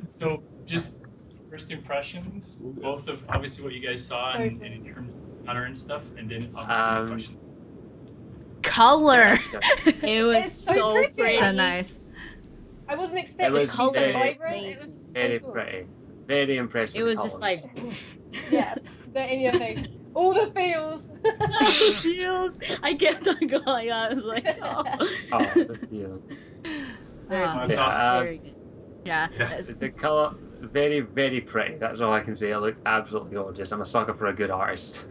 So just first impressions, both of obviously what you guys saw and in terms of color and stuff, and then obviously questions. Color. It was so pretty. So nice. I wasn't expecting it to be so vibrant. It was just very so cool. pretty. Very impressed with It was the just colours. like, Yeah, they're in your face. All the feels. feels. I kept on going. I was like, oh. Oh, the feel. That's awesome. Very good. Yeah. The colour, very, very pretty. That's all I can say. It looked absolutely gorgeous. I'm a sucker for a good artist.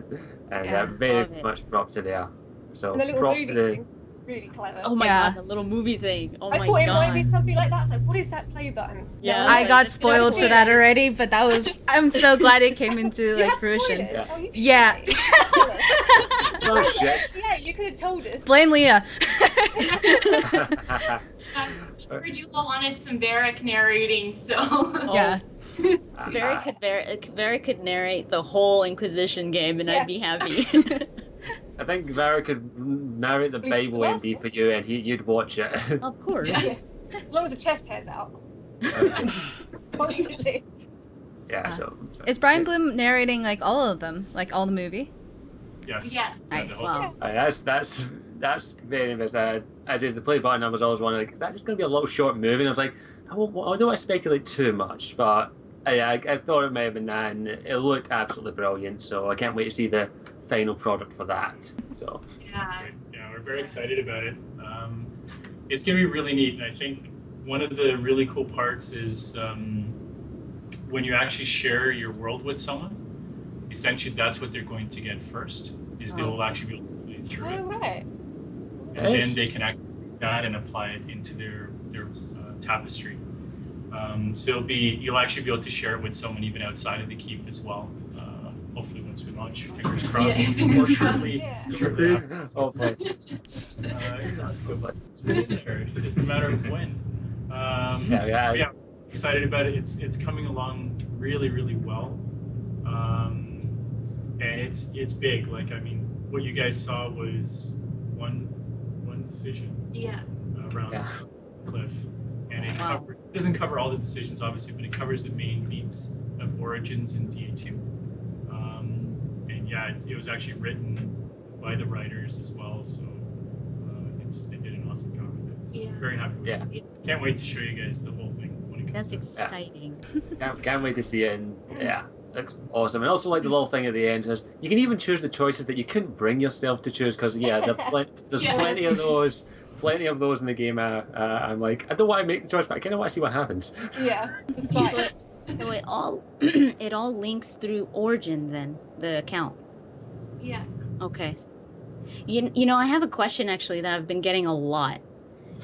And Yeah, very much props to there. So And the little props movie to the... thing, really clever. Oh my Yeah. god, the little movie thing. Oh I my thought it god. might be something like that. I was like, what is that play button? Yeah. No, I got it's spoiled not for that already, but that was. I'm so glad it came into You like had fruition. spoilers? Oh, you Yeah. shit. Oh, shit. Yeah, you could have told us. Blame Leah. I heard you all wanted some Varric narrating, so Yeah. Varric could narrate the whole Inquisition game, and I'd be happy. I think Vara could narrate the Please Bible ask MD for you and you'd watch it. Of course. Yeah. As long as the chest hair's out. Constantly. Yeah, so... Is Brian Bloom narrating like all of them, like all the movie? Yes. yeah. Nice. Wow. That's very interesting. I did the play button. I was always wondering, like, is that just going to be a little short movie? And I was like, I don't want to speculate too much, but I thought it may have been that, and it looked absolutely brilliant. So I can't wait to see the final product for that. So Yeah. Yeah, we're very excited about it. It's going to be really neat. And I think one of the really cool parts is when you actually share your world with someone, essentially that's what they're going to get first, is they will actually be able to play through it. Oh, right. And then they can access that and apply it into their tapestry. So you'll actually be able to share it with someone even outside of the keep as well. Hopefully, once we launch, fingers crossed, more shortly. Shortly after. It's really fair. It's just a matter of when. Yeah, excited about it. It's coming along really, really well, and it's big. Like, I mean, what you guys saw was one decision. Yeah. Around the cliff, and it doesn't cover all the decisions, obviously, but it covers the main beats of Origins and DA2. And yeah, it was actually written by the writers as well, so they did an awesome job with it. So Yeah. very happy with it. Can't wait to show you guys the whole thing when it comes That's exciting. Can't wait to see it, and looks awesome. And also like the little thing at the end is you can even choose the choices that you couldn't bring yourself to choose, because there's plenty of those. Plenty of those in the game. I'm like, I don't want to make the choice, but I kind of want to see what happens. Yeah. So it all it all links through Origin then, the account. Yeah. Okay. You know, I have a question actually that I've been getting a lot.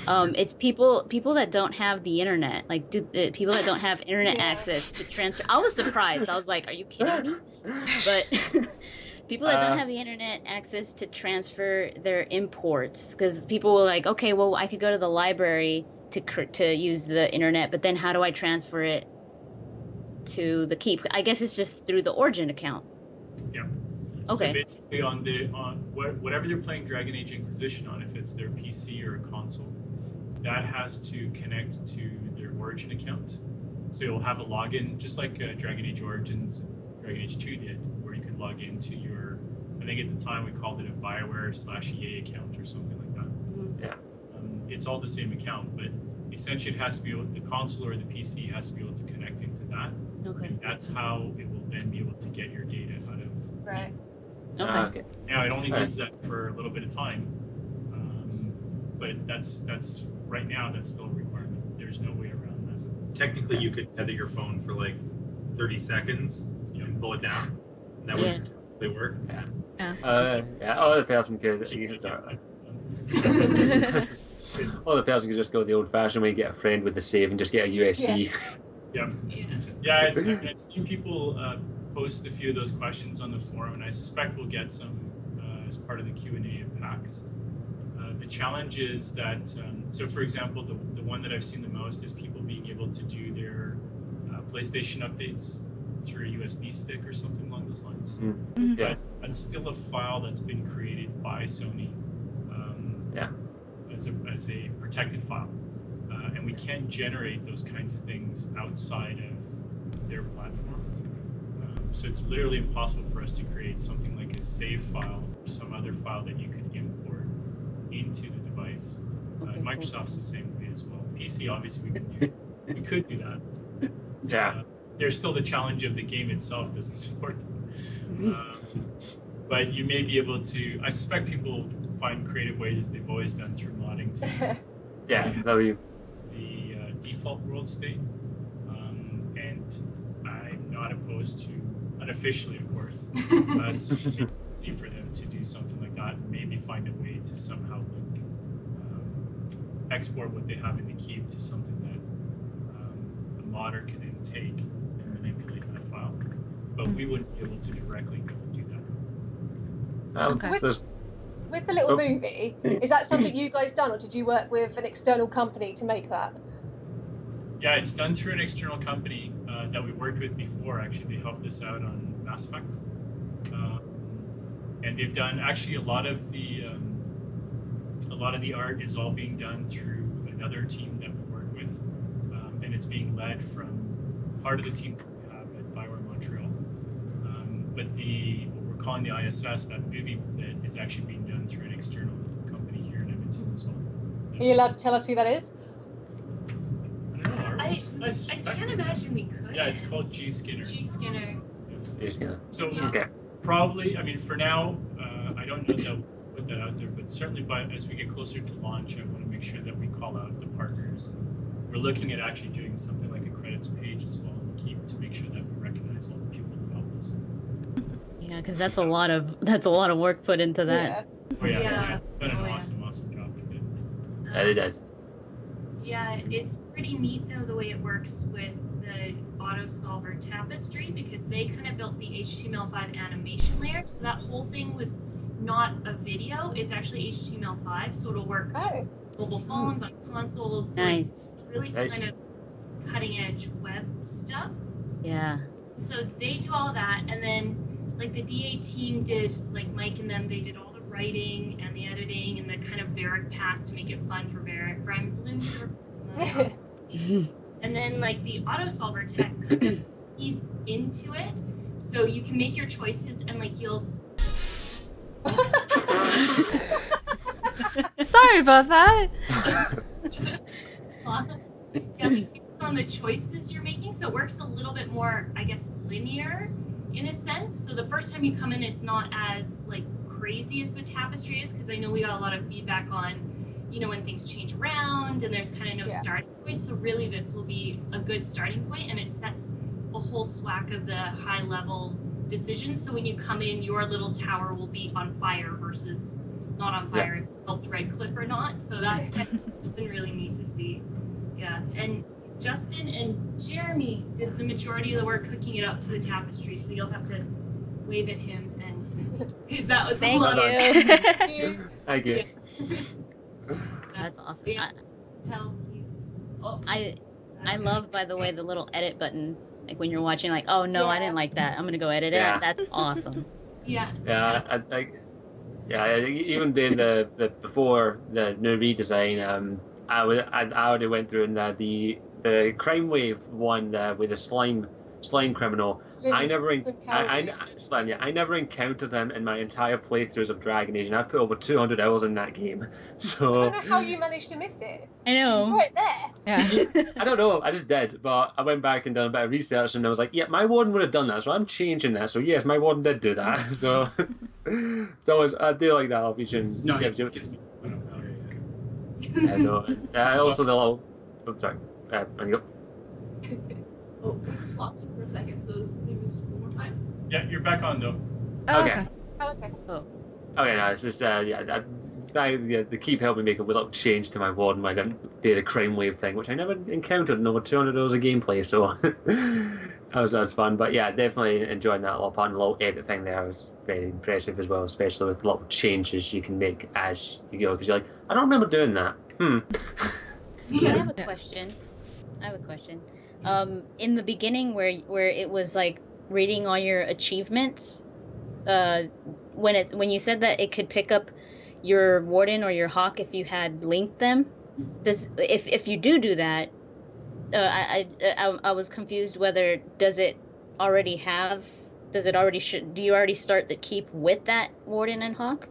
It's people that don't have the internet, like people that don't have internet access to transfer. I was surprised. I was like, are you kidding me? But people that don't have the internet access to transfer their imports, because people were like, okay, well, I could go to the library to use the internet, but then how do I transfer it to the keep? I guess it's just through the Origin account. Yeah. Okay. So basically, on whatever they're playing Dragon Age Inquisition on, if it's their PC or a console, that has to connect to their Origin account. So you'll have a login, just like Dragon Age Origins, Dragon Age 2 did, where you could log into your, I think at the time we called it a Bioware/EA account or something like that. Yeah. It's all the same account, but essentially it has to be able, the console or the PC has to be able to connect into that. Okay. And that's how it will then be able to get your data out of. Right. Okay. Now it only does that for a little bit of time, but that's right now that's still a requirement. There's no way around that. Technically, you could tether your phone for like 30 seconds and pull it down. And that would totally work. Other person could. Or the person could just go the old-fashioned way, get a friend with the save, and just get a USB. Yeah. I've seen people post a few of those questions on the forum, and I suspect we'll get some as part of the Q&A at PAX. The challenge is that, so for example, the one that I've seen the most is people being able to do their PlayStation updates through a USB stick or something along those lines. But that's still a file that's been created by Sony as a protected file. And and we can't generate those kinds of things outside of their platform. So it's literally impossible for us to create something like a save file or some other file that you could import into the device. Microsoft's the same way as well. PC, obviously, we could do that. Yeah. There's still the challenge of the game itself doesn't support them. But you may be able to, I suspect people find creative ways, as they've always done through modding, to the default world state. And I'm not opposed to, unofficially of course, it's easy for them to do something like that and maybe find a way to somehow link, export what they have in the keep to something that a modder can then take and manipulate that file. But we wouldn't be able to directly go and do that. So with the little movie, is that something you guys done, or did you work with an external company to make that? Yeah, it's done through an external company that we worked with before. Actually, they helped us out on Mass Effect, and they've done actually a lot of the art is all being done through another team that we work with, and it's being led from part of the team that we have at Bioware Montreal. But what we're calling the ISS, that movie bit, is actually being done through an external company here in Edmonton as well. Are you allowed to tell us who that is? I don't know. I can't imagine we could. Yeah, it's called G Skinner. G Skinner. So Okay. probably, I mean, for now, I don't know that we'll put that out there, but certainly as we get closer to launch, I want to make sure that we call out the partners. We're looking at actually doing something like a credits page as well, and keep to make sure that we recognize all the people who helped us. Yeah, because that's a lot of work put into that. Oh yeah, Yeah. they've done an awesome job with it. Yeah, they did. Yeah, it's pretty neat though the way it works with the autosolver tapestry, because they kind of built the HTML5 animation layer, so that whole thing was not a video, it's actually HTML5, so it'll work on mobile phones, on consoles. So Nice. it's really kind of cutting edge web stuff. Yeah. So they do all of that, and then like the DA team did, like Mike and them, they did all the writing and the editing and the kind of Varric pass to make it fun for Varric. Brian Bloom. And then like the autosolver tech kind of feeds into it, so you can make your choices and like you'll. Sorry about that. Yeah, on the choices you're making, so it works a little bit more, I guess, linear in a sense. So the first time you come in, it's not as like crazy as the tapestry is, because I know we got a lot of feedback on, you know, when things change around and there's kind of no starting point. So really this will be a good starting point, and it sets a whole swack of the high level decisions. So when you come in, your little tower will be on fire versus not on fire if you helped Redcliffe or not. So that's kind of, it's been really neat to see. Yeah, and Justin and Jeremy did the majority of the work hooking it up to the tapestry, so you'll have to wave at him and because that was Thank a lot you. Thank you. That's awesome. Yeah, tell he's. Oh, I love, by the way, the little edit button. Like when you're watching, like, oh no, I didn't like that. I'm gonna go edit Yeah. it. That's awesome. yeah. Yeah, I think even doing the before the new redesign, I already went through and the Crime Wave one with the slime criminal. I never encountered him in my entire playthroughs of Dragon Age, and I've put over 200 hours in that game. So I don't know how you managed to miss it. I know. It's right there. Yeah. I don't know. I just did, but I went back and done a bit of research, and I was like, yeah, my warden would have done that, so I'm changing that. So yes, my warden did do that. So I do like that option. No, Yeah, it's gives me. I don't know. yeah, so, also the little. Oh, sorry. On you go. Oh, we just lost him for a second, so maybe just one more time. Yeah, you're back on though. Oh, Okay. okay. Oh, okay. Okay, no, it's just they keep helping make a little change to my warden when I didn't do the crime wave thing, which I never encountered in over 200 hours of gameplay, so that was fun. But yeah, definitely enjoying that little part, and the little edit thing there was very impressive as well, especially with little changes you can make as you go, because you're like, I don't remember doing that. I have a question. In the beginning, where it was like reading all your achievements, when you said that it could pick up your warden or your hawk if you had linked them, if you do that, I was confused whether do you already start the keep with that warden and hawk,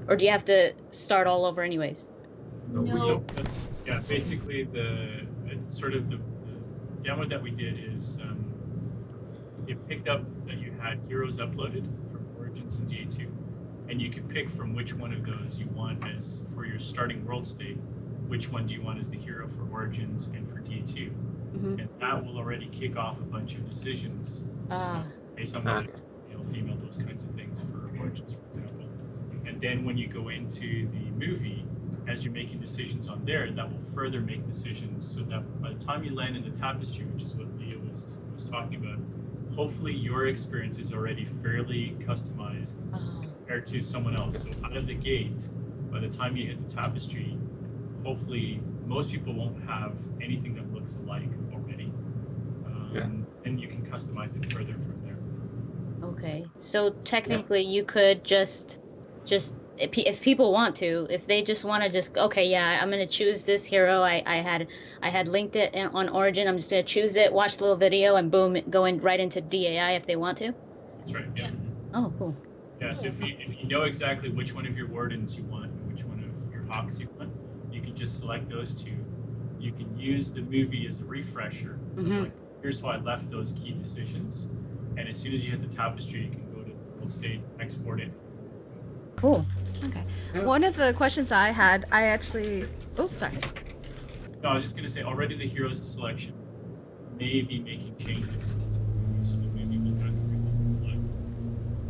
or do you have to start all over anyways? No. That's basically the demo that we did is it picked up that you had heroes uploaded from Origins and DA2, and you could pick from which one of those you want as for your starting world state. Which one do you want as the hero for Origins and for DA2? And that will already kick off a bunch of decisions based on whether it's male, female, those kinds of things for Origins, for example. And then when you go into the movie, as you're making decisions on there, that will further make decisions so that by the time you land in the tapestry, which is what Leah was talking about, hopefully your experience is already fairly customized compared to someone else. So out of the gate, by the time you hit the tapestry, hopefully most people won't have anything that looks alike already. And you can customize it further from there. Okay, so technically you could just if people want to, if they just want to I'm gonna choose this hero. I had linked it on Origin. I'm just gonna choose it, watch the little video, and boom, go right into DAI if they want to. That's right. Yeah. Oh, cool. Yeah. So if you know exactly which one of your wardens you want and which one of your hawks you want, you can just select those two. You can use the movie as a refresher. Like, here's how I left those key decisions, and as soon as you hit the tapestry, you can go to the world state, export it. Cool. Okay. One of the questions I had, sorry. No, I was just going to say, already the heroes selection may be making changes to the movie, so the movie will have to really reflect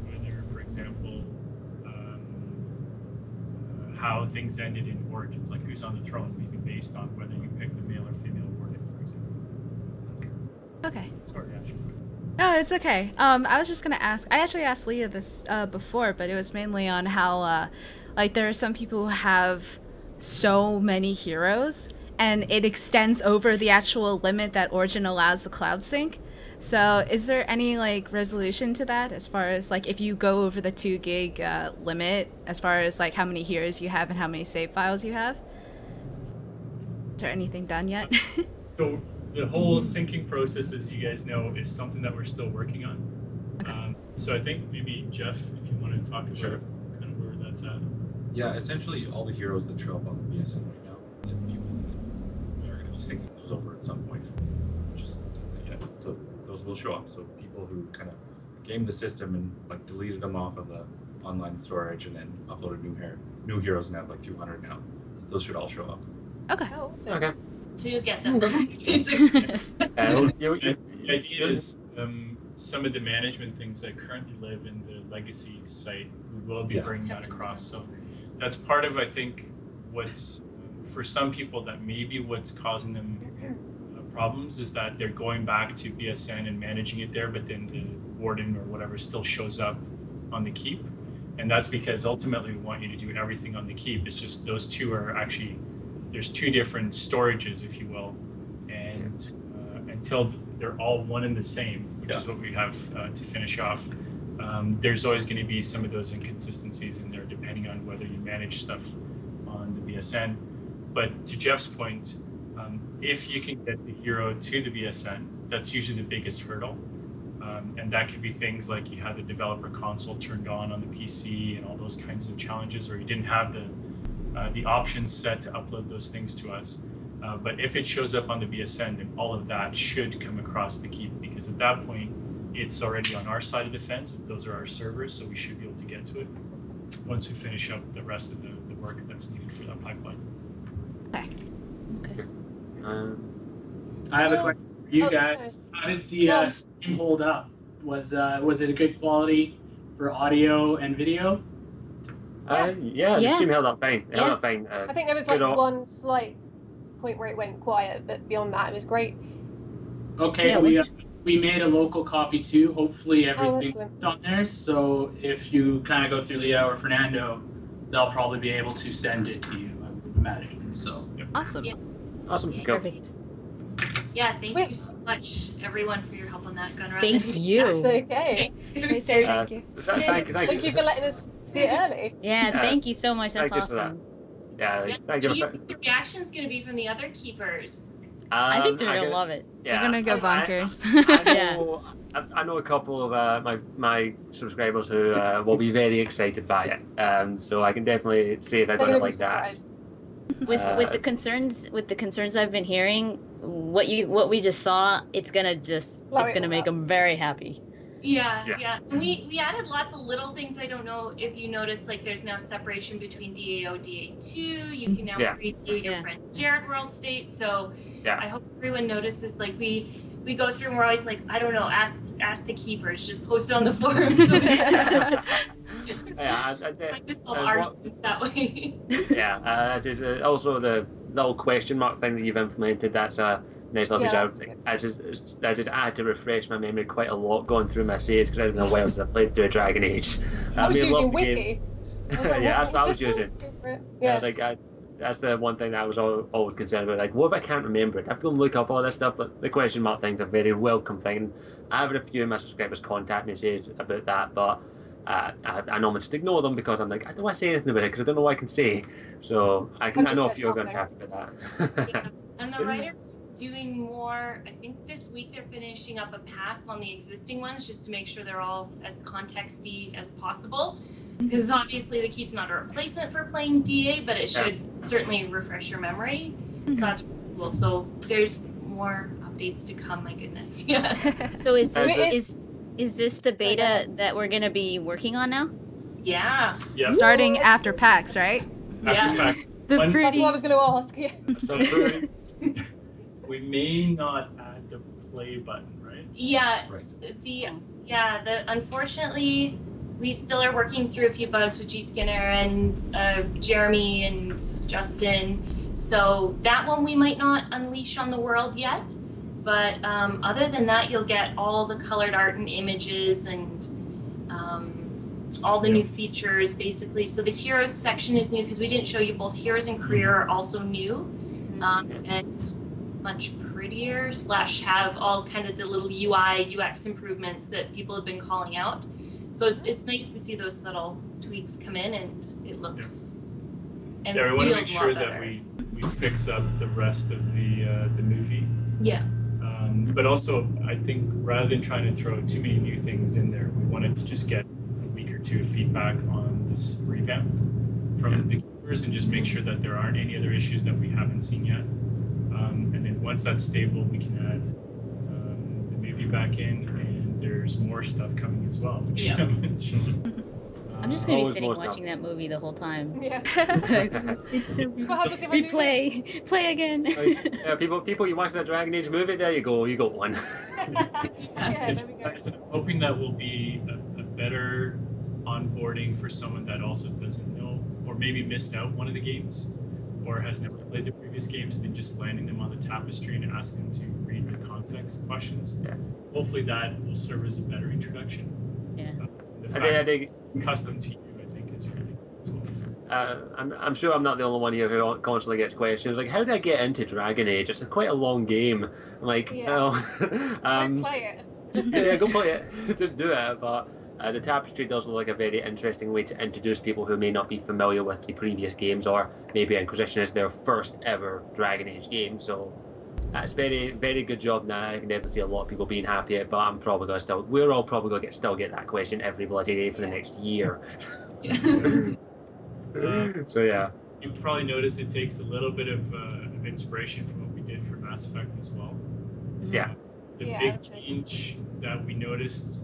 whether, for example, how things ended in Origins, like who's on the throne, maybe based on whether you pick the male or female warden, for example. Okay. Sorry, actually. No, it's okay. I was just gonna ask. I actually asked Leah this before, but it was mainly on how, like, there are some people who have so many heroes, and it extends over the actual limit that Origin allows the cloud sync. So, is there any like resolution to that, as far as like if you go over the 2 gig limit, as far as like how many heroes you have and how many save files you have? Is there anything done yet? So. The whole syncing process, as you guys know, is something that we're still working on. Okay. So I think maybe Jeff, if you want to talk about kind of where that's at. Yeah, essentially all the heroes that show up on the BSN right now, we are going to be syncing those over at some point. So those will show up. So people who kind of gamed the system and like deleted them off of the online storage and then uploaded new heroes and have like 200 now, those should all show up. Okay. Oh, so Okay. To get them. The idea is some of the management things that currently live in the legacy site, we will be bringing that across. So that's part of, I think, what's for some people that maybe what's causing them problems is that they're going back to BSN and managing it there, but then the warden or whatever still shows up on the keep. And that's because ultimately we want you to do everything on the keep. It's just those two are actually, there's 2 different storages, if you will, and until they're all one and the same, which is what we have to finish off, there's always going to be some of those inconsistencies in there, depending on whether you manage stuff on the BSN. But to Jeff's point, if you can get the hero to the BSN, that's usually the biggest hurdle, and that could be things like you had the developer console turned on the PC and all those kinds of challenges, or you didn't have the options set to upload those things to us. But if it shows up on the BSN, then all of that should come across the keep, because at that point, it's already on our side of the fence. Those are our servers, so we should be able to get to it once we finish up the rest of the work that's needed for that pipeline. Okay. I have a question for you guys. Sorry. How did the stream hold up? Was it a good quality for audio and video? The stream held up fine. It held up fine. I think there was like one slight point where it went quiet, but beyond that, it was great. Okay, we made a local coffee too. Hopefully everything's on there. So if you kind of go through Leo or Fernando, they'll probably be able to send it to you, I would imagine. So Awesome. Yeah. Awesome. Yeah. Go. Perfect. Yeah, thank you so much, everyone, for your help on that, Gunrun. Thank you. That's okay. Thank you. Thank you. Thank you for letting us see it early. Yeah, thank you so much. That's Thank you for that. awesome. Yeah, thank What do you. you think the reaction's going to be from the other keepers? I think they're gonna love it. They're gonna go bonkers. I know a couple of my subscribers who will be very excited by it. So I can definitely see if they're going to like that. With the concerns I've been hearing, what we just saw, it's gonna make them very happy. Yeah. And we added lots of little things. I don't know if you noticed, like there's now separation between DAO, DA2. You can now preview your friend's shared world state. So I hope everyone notices. Like we go through and we're always like, I don't know, ask the keepers, just post it on the forums. So I just solve arguments that way. There's also the little question mark thing that you've implemented. That's a nice little feature. I had to refresh my memory quite a lot going through my saves because it's been a while since I played through a Dragon Age. I was using Wiki. That's what I was using. Yeah. I was like, that's the one thing that I was always concerned about. Like, what if I can't remember it? I have to go and look up all this stuff, but the question mark thing's a very welcome thing. I've had a few of my subscribers contact me and say about that, but I normally just ignore them because I'm like, I don't want to say anything about it because I don't know what I can say. So I know a few are going to be happy about that. And the writers doing more. I think this week they're finishing up a pass on the existing ones just to make sure they're all as contexty as possible. Because obviously the Keep's not a replacement for playing DA, but it should certainly refresh your memory. So that's really cool. So there's more updates to come. My goodness. Yeah. So is this the beta that we're gonna be working on now? Yeah. Starting after PAX, right? After PAX. That's what I was going to ask. So we may not add the play button, right? Yeah. Right. Unfortunately, we still are working through a few bugs with G Skinner and Jeremy and Justin. So that one we might not unleash on the world yet. But other than that, you'll get all the colored art and images and all the new features, basically. So the heroes section is new because we didn't show you both heroes and career are also new and much prettier / have all kind of the little UI, UX improvements that people have been calling out. So it's nice to see those little tweaks come in and it looks and we want to make feels a sure lot that better. we fix up the rest of the movie. Yeah. But also, I think rather than trying to throw too many new things in there, we wanted to just get a week or two of feedback on this revamp from the keepers and just make sure that there aren't any other issues that we haven't seen yet. And then once that's stable, we can add the movie back in, and there's more stuff coming as well. Which Yeah. I'm just gonna be sitting watching that movie the whole time. Yeah. It's so replay, play again. People, you watch that Dragon Age movie? There you go. You got one. It's nice. I'm hoping that will be a better onboarding for someone that also doesn't know or maybe missed out one of the games or has never played the previous games, than just landing them on the tapestry and asking them to read the context questions. Hopefully that will serve as a better introduction. The fact that it's custom to you, I think, is really cool. I'm sure I'm not the only one here who constantly gets questions like, how do I get into Dragon Age? It's quite a long game. I'm like, Go play it. Just go play it. Just do it. But the tapestry does look like a very interesting way to introduce people who may not be familiar with the previous games, or maybe Inquisition is their first ever Dragon Age game. So that's very, very good job. Now I can definitely see a lot of people being happy. But I'm probably gonna we're all probably gonna still get that question every bloody day for the next year. So yeah. You probably noticed it takes a little bit of inspiration from what we did for Mass Effect as well. Yeah. The big change that we noticed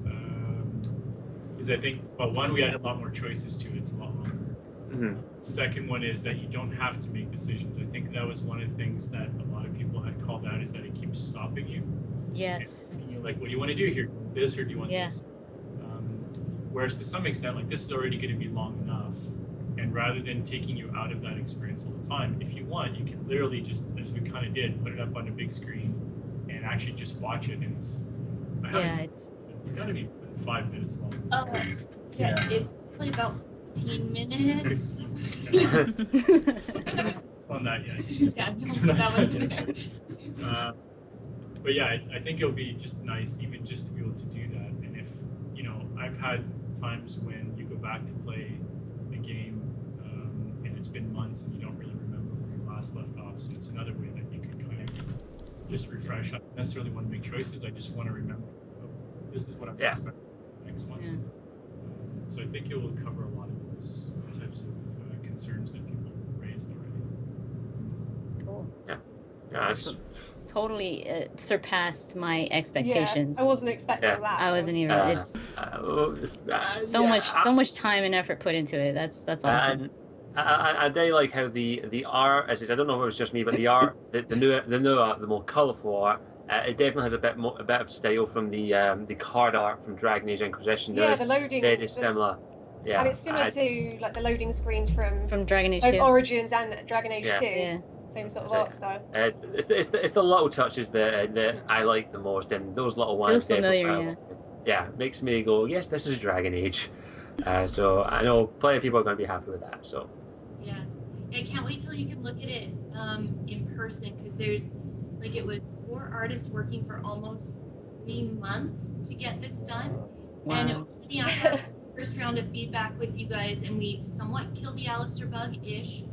is, I think, well, one, we added a lot more choices to it. It's a lot longer. Second one is that you don't have to make decisions. I think that was one of the things that a lot of people had called out, is that it keeps stopping you. Yes. And you're like, what do you want to do here? This or do you want this? Whereas to some extent, like, this is already going to be long enough. And rather than taking you out of that experience all the time, if you want, you can literally just, as we kind of did, put it up on a big screen and actually just watch it. And it's got to be 5 minutes long. It's probably about 15 minutes. It's on that yet. Don't put that one in there. But yeah, I think it'll be just nice, even just to be able to do that. And if, I've had times when you go back to play a game and it's been months and you don't really remember where you last left off. So it's another way that you can kind of just refresh. I don't necessarily want to make choices. I just want to remember, oh, this is what I'm expecting for the next one. Yeah. So I think it will cover a lot of those types of concerns that people raised already. Cool. Yeah. That's Totally surpassed my expectations. Yeah, I wasn't expecting that. I wasn't even. It's so much time and effort put into it. That's awesome. I do like how the art, as I don't know if it was just me, but the art, the new art, the more colourful art, it definitely has a bit of style from the card art from Dragon Age Inquisition. Yeah, the loading. Very similar. Yeah. And it's similar to like the loading screens from Dragon Age 2. Origins and Dragon Age 2. Yeah. Same sort of art style. It's the little touches that I like the most, and those little ones. Feels familiar, yeah. Makes me go, yes, this is Dragon Age. So I know plenty of people are going to be happy with that. So. Yeah, I can't wait till you can look at it in person, because there's it was 4 artists working for almost 3 months to get this done, and it was sitting after our first round of feedback with you guys, and we somewhat killed the Alistair bug-ish.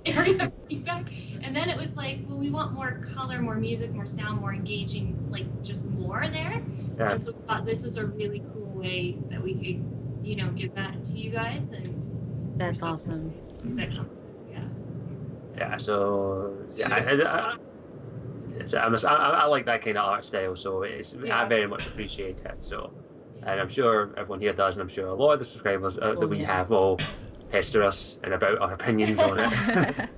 Area feedback, and then it was like, well, we want more color, more music, more sound, more engaging, just more there. Yeah. And so we thought this was a really cool way that we could, give that to you guys, and that's awesome. Yeah. So I like that kind of art style. So I very much appreciate it. So, and I'm sure everyone here does, and I'm sure a lot of the subscribers that we have will pester us and about our opinions on it.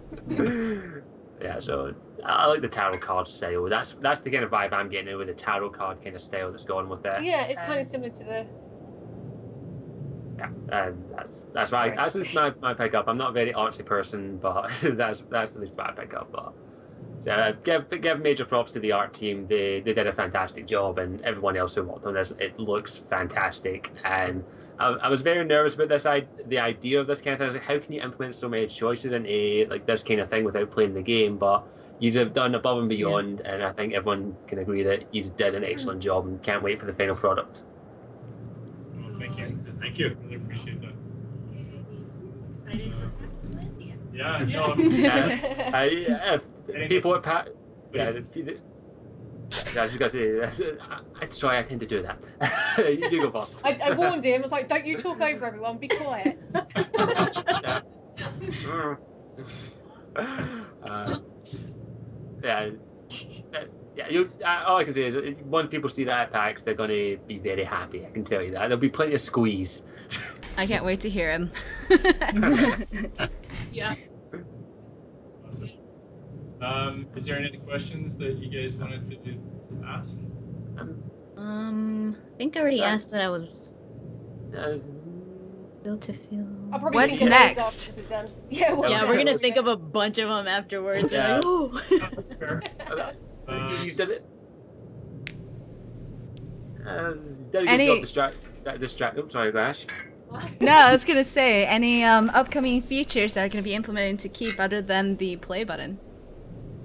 Yeah, so I like the tarot card style. That's the kind of vibe I'm getting with the tarot card kind of style that's going with it. Yeah, it's kind of similar to the. Yeah, and that's my pickup. I'm not a very artsy person, but that's at least my pickup. But so give major props to the art team. They did a fantastic job, and everyone else who worked on this. It looks fantastic, and I was very nervous about the idea of this kind of thing. I was like, how can you implement so many choices into this kind of thing without playing the game? But you have done above and beyond, and I think everyone can agree that you did an excellent job, and can't wait for the final product. Well, thank you. Thank you. Really appreciate that. Excited for PAX then? Yeah. No. People at PAX. Yeah. I was just gonna say, sorry, I tend to do that. You do go first. I warned him. I was like, "Don't you talk over everyone. Be quiet." All I can say is, when people see that at PAX, they're going to be very happy. I can tell you that. There'll be plenty of squeeze. I can't wait to hear him. Yeah. Awesome. Is there any other questions that you guys wanted to ask? I think I already asked what I was. Feel to feel. I'll probably What's think of those next? after this is done. Yeah, we're gonna think of a bunch of them afterwards. Yeah. Like, ooh. You did it. Did a good Any- job distract. Oops, sorry, Grash. No, I was gonna say, any upcoming features that are gonna be implemented into Keep other than the play button?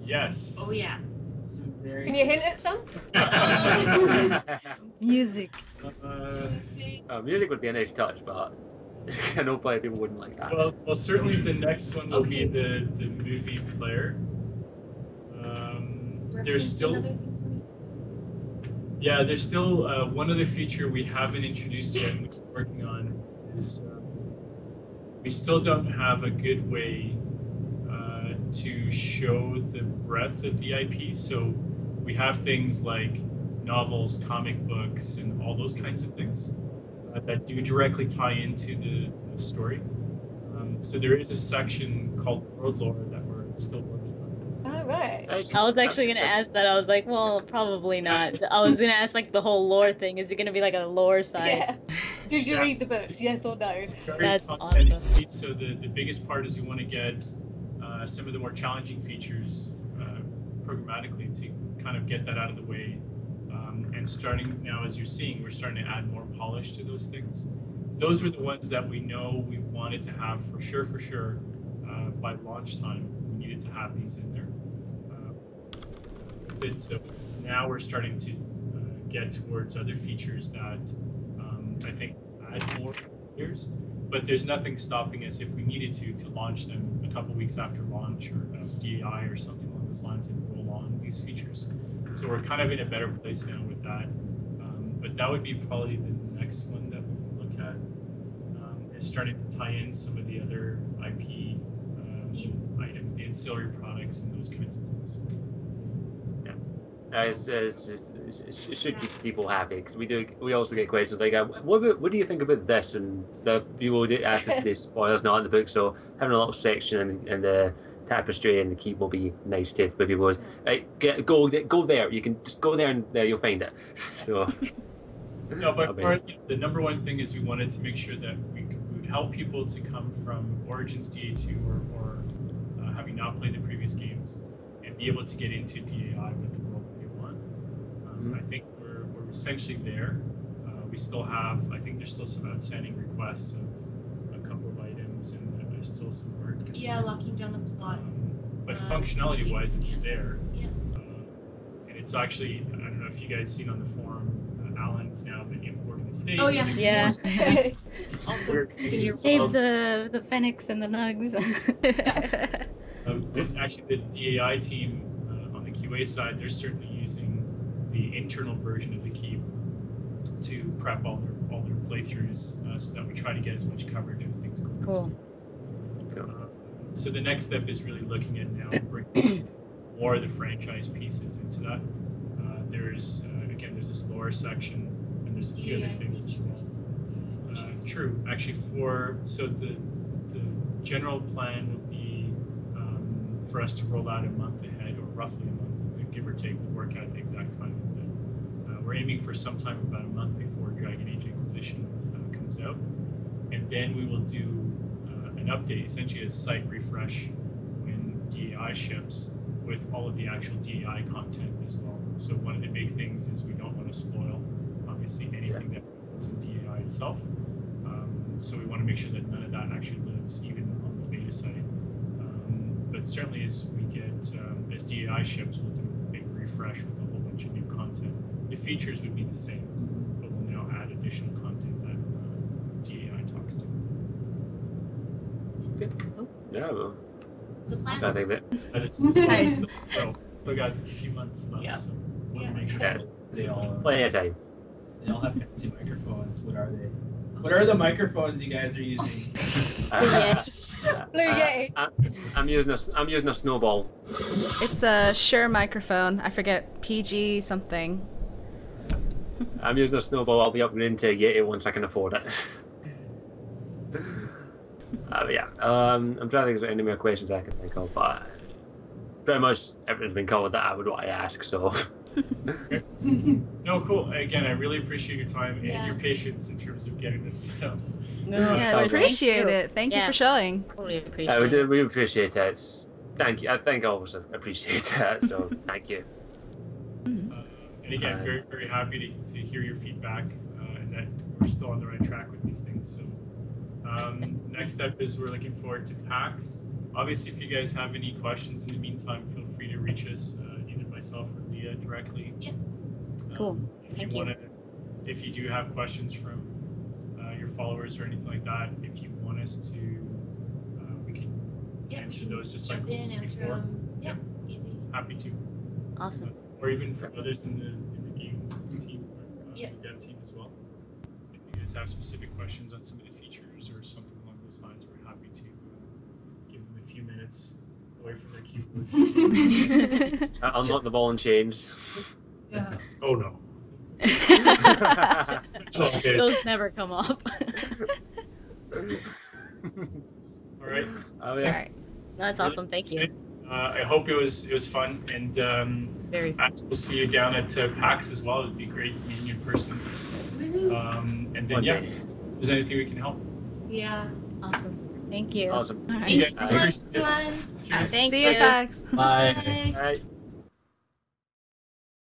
Yes. Oh yeah. Can you hint at some? Music. Music would be a nice touch, but I know plenty of people wouldn't like that. Well, certainly the next one will be the movie player. There's still one other feature we haven't introduced yet and we're working on is we still don't have a good way to show the breadth of the IP. So we have things like novels, comic books, and all those kinds of things that do directly tie into the story. So there is a section called World Lore that we're still working on. Oh, right. I was actually gonna ask that. I was like, well, probably not. I was gonna ask the whole lore thing. Is it gonna be like a lore site? Yeah. Did you read the books? Yes or no? That's awesome. So the biggest part is we want to get some of the more challenging features programmatically to kind of get that out of the way. And starting now, as you're seeing, we're starting to add more polish to those things. Those were the ones that we know we wanted to have for sure by launch time. We needed to have these in there. So now we're starting to get towards other features that I think add more years. but there's nothing stopping us if we needed to launch them a couple weeks after launch or DAI or something along those lines and roll on these features. So we're kind of in a better place now with that. But that would be probably the next one that we would look at. Is starting to tie in some of the other IP items, the ancillary products, and those kinds of things. It should keep people happy because we also get questions like, what do you think about this? And the people do ask if the spoilers not in the book, so having a little section in the tapestry and the keep will be nice to for people. Right, go there. You can just go there and there you'll find it. So. No, but the number one thing is we wanted to make sure that we would help people to come from Origins DA2 or having not played the previous games and be able to get into DAI with the world that they want. I think we're essentially there. We still have, I think there's still some outstanding requests of a couple of items and there's still some work. Yeah, locking down the plot. But functionality-wise, it's there. Yeah. And it's actually, I don't know if you guys seen on the forum, Alan's now been importing the state. Oh yeah. Yeah. Also, Save the Phoenix and the Nugs. Actually, the DAI team on the QA side, they're certainly using the internal version of the Keep to prep all their playthroughs so that we try to get as much coverage of things going. Cool. So the next step is really looking at now bringing more of the franchise pieces into that. There's this lore section, and there's a few other things as well. True, actually, the general plan would be for us to roll out a month ahead, or roughly a month, give or take. We'll work out the exact time. But we're aiming for sometime about a month before Dragon Age Inquisition comes out, and then we will do an update, essentially a site refresh when DAI ships, with all of the actual DAI content as well. So one of the big things is we don't want to spoil, obviously, anything that's in DAI itself. So we want to make sure that none of that actually lives even on the beta site. But certainly as we get, as DAI ships, we'll do a big refresh with a whole bunch of new content. The features would be the same, but we'll now add additional content that DAI talks to. Good. Yeah, well. It's a plan. I think that. Nice. We got a few months left, Yeah. so Yeah. They all Plenty of time. They all have fancy microphones. What are they? What are the microphones you guys are using? Blue Yeti. I'm using a snowball. It's a Shure microphone. I forget, PG something. I'm using a snowball. I'll be upgrading to a Yeti once I can afford it. Yeah. I'm trying to think if there's any more questions I can think of, but pretty much everything's been covered that I would want to ask. So. No, cool. Again, I really appreciate your time and your patience in terms of getting this set up. No, yeah, I appreciate it. Thank you for showing. Totally appreciate it. We appreciate it. Thank you. I think I always appreciate that. So thank you. And again, very, very happy to hear your feedback and that we're still on the right track with these things. So next step is we're looking forward to PAX. Obviously, if you guys have any questions in the meantime, feel free to reach us, either myself or Leah directly. Yeah. Cool. If you do have questions from your followers or anything like that, if you want us to, we can answer those just like in, answer before. them. Yeah, easy. Happy to. Awesome. Or even for others in the game team, dev team as well. If you guys have specific questions on some of the features or something along those lines, we're happy to give them a few minutes away from their keyboards. Unlock the ball and chains. Yeah. Oh no. Those never come up. All right. All right. No, that's awesome. Thank you. I hope it was fun, and we'll see you down at PAX as well. It'd be great meeting you in person. And then if there's anything we can help. Yeah. Awesome. Thank you. Awesome. All right. Thank you so much. Fun. Cheers. Thank See you. you, PAX. Bye. Bye.